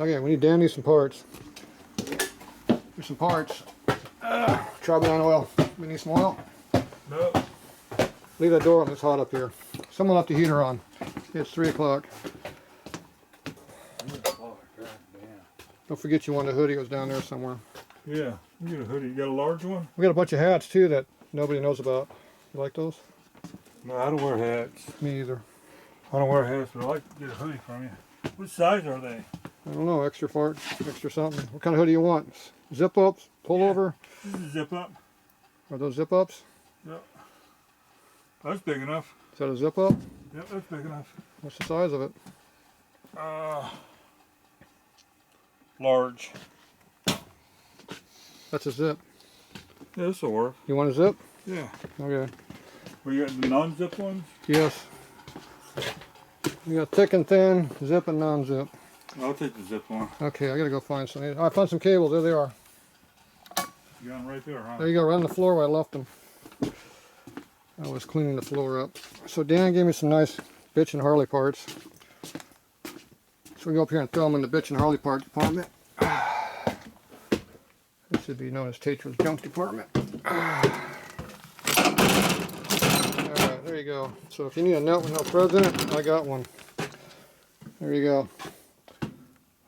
Okay, Dan needs some parts. Here's some parts. Traveling oil. We need some oil. No. Leave that door open, it's hot up here. Someone left the heater on. It's 3 o'clock. Don't forget you want a hoodie, it was down there somewhere. Yeah, you got a hoodie. You got a large one? We got a bunch of hats too that nobody knows about. You like those? No, I don't wear hats. Me either. I don't wear hats, but I like to get a hoodie from you. What size are they? I don't know, extra part, extra something. What kind of hoodie you want? Zip ups, pull over? This is a zip up. Are those zip ups? Yep. That's big enough. Is that a zip up? Yep, that's big enough. What's the size of it? Large. That's a zip. Yeah, this will work. You want a zip? Yeah. Okay. We got the non-zip ones? Yes. You got thick and thin, zip and non-zip. I'll take the zip one. Okay, I gotta go find some. I found some cables. There they are. You got them right there, huh? There you go, right on the floor where I left them. I was cleaning the floor up. So Dan gave me some nice bitch and Harley parts. So we go up here and throw them in the bitch and Harley part department. This should be known as Tatro's junk department. Alright, there you go. So if you need a note with no threads in it, I got one. There you go.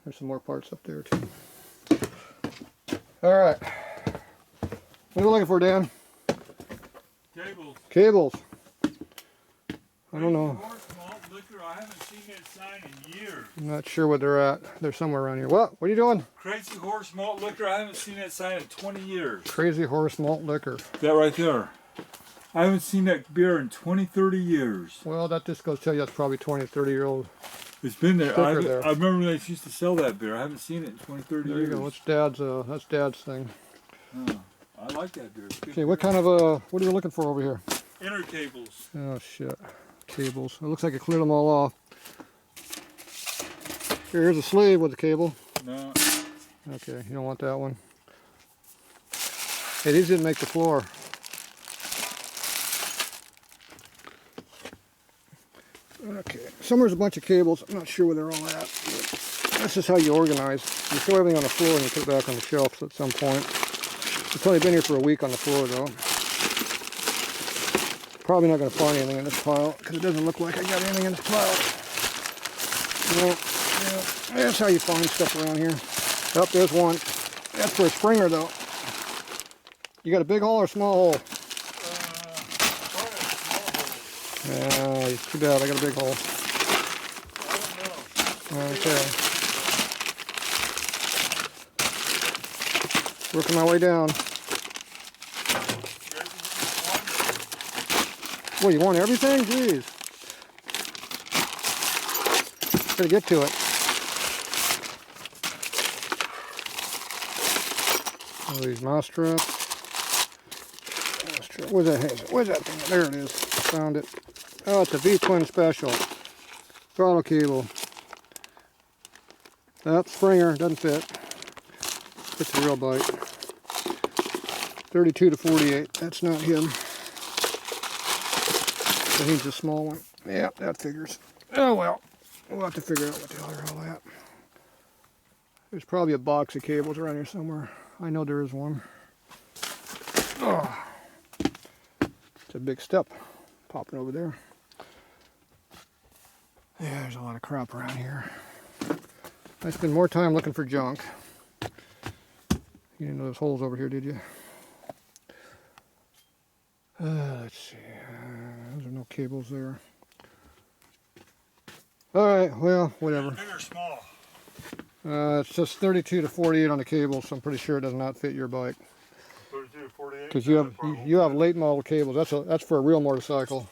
There's some more parts up there too. Alright. What are you looking for, Dan? Cables. Cables. I don't know. Malt liquor. I haven't seen that sign in years. I'm not sure where they're at. They're somewhere around here. What? What are you doing? Crazy Horse Malt Liquor. I haven't seen that sign in 20 years. Crazy Horse Malt Liquor. That right there. I haven't seen that beer in 20, 30 years. Well, that just goes to tell you that's probably 20, 30-year-old. It's been there. Sticker there. I remember when they used to sell that beer. I haven't seen it in 20, 30 There years. you go. That's Dad's thing. Oh, I like that beer. Okay, what kind of what are you looking for over here? Inner cables. Oh shit, cables. It looks like I cleared them all off. Here's a sleeve with the cable. No. Okay, you don't want that one. Hey, these didn't make the floor. Okay, somewhere's a bunch of cables. I'm not sure where they're all at. This is how you organize. You throw everything on the floor and you put it back on the shelves at some point. It's only been here for a week on the floor though. Probably not going to find anything in this pile because it doesn't look like I got anything in this pile. Well, yeah, that's how you find stuff around here. Oh, there's one. That's for a springer though. You got a big hole or a small hole? Yeah, it's too bad. I got a big hole. I don't know. Okay. Working my way down. Well, you want everything? Jeez. Gotta get to it. Oh, these mouse traps. Where's that? Where's that thing? There it is. Found it. Oh, it's a V-twin special. Throttle cable. That Springer doesn't fit. It's a real bite. 32 to 48. That's not him. So he's a small one. Yeah, that figures. Oh well. We'll have to figure out what the hell they're all at. There's probably a box of cables around here somewhere. I know there is one. Oh. It's a big step popping over there. Yeah, there's a lot of crap around here. I spend more time looking for junk. You didn't know there's holes over here, did you? Let's see. Those are no cables there. Alright, well, whatever. Big or small? It's just 32 to 48 on the cable, so I'm pretty sure it does not fit your bike. 32 to 48? Because you have late model cables. That's for a real motorcycle.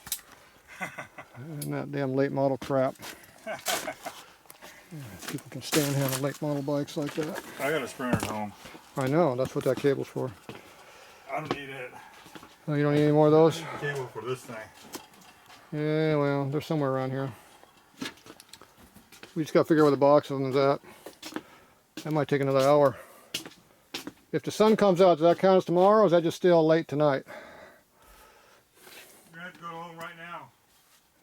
And that damn late model crap. People can stand having late model bikes like that. I got a Springer at home. I know, that's what that cable's for. I don't need it. Oh, you don't need any more of those? I need a cable for this thing. Yeah, well, they're somewhere around here. We just got to figure out where the box of them is at. That might take another hour. If the sun comes out, does that count as tomorrow, or is that just still late tonight? You're going to have to go home right now.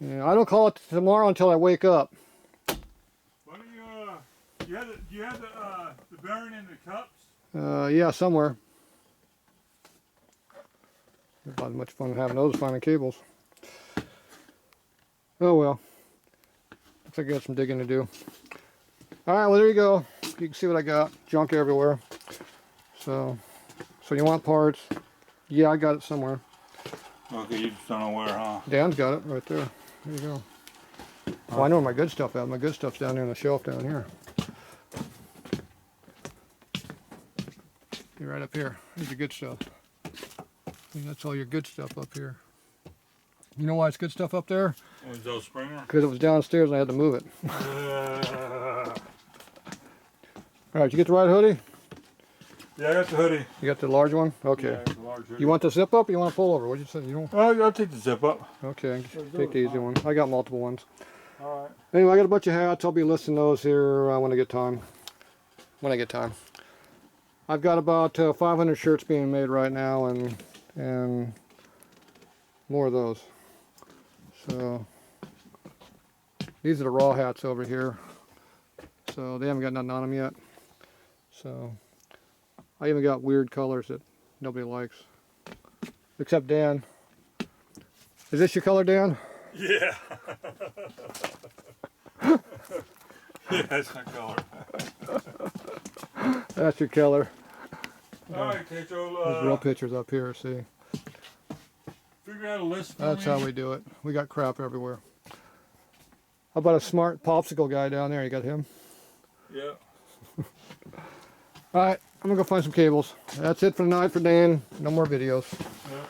Yeah, I don't call it tomorrow until I wake up. Why don't you Do you have the bearing in the cups? Yeah, somewhere. Not much fun having those finding cables. Oh well. Looks like I got some digging to do. Alright, well there you go. You can see what I got. Junk everywhere. So you want parts? Yeah, I got it somewhere. Okay, you just don't know where, huh? Dan's got it right there. There you go. Well, I know where my good stuff is. My good stuff's down there on the shelf down here. You're right up here. Here's your good stuff. That's all your good stuff up here. You know why it's good stuff up there? Was those Springer? Because it was downstairs and I had to move it. Alright, you get the right hoodie? Yeah, I got the hoodie. You got the large one? Okay. Yeah, the large hoodie. You want the zip up or you want to pull over? What'd you say? You don't? I'll take the zip up. Okay, take the easy one. I got multiple ones. Alright. Anyway, I got a bunch of hats. I'll be listing those here when I get time. When I get time. I've got about 500 shirts being made right now and more of those. So these are the raw hats over here. So they haven't got nothing on them yet. So I even got weird colors that nobody likes. Except Dan. Is this your color, Dan? Yeah. Yeah, that's my color. That's your color. Alright, Tatro. There's real pictures up here, see? Figure out a list for That's me. how we do it. We got crap everywhere. How about a smart popsicle guy down there? You got him? Yeah. Alright, I'm gonna go find some cables. That's it for tonight for Dan. No more videos. Yeah.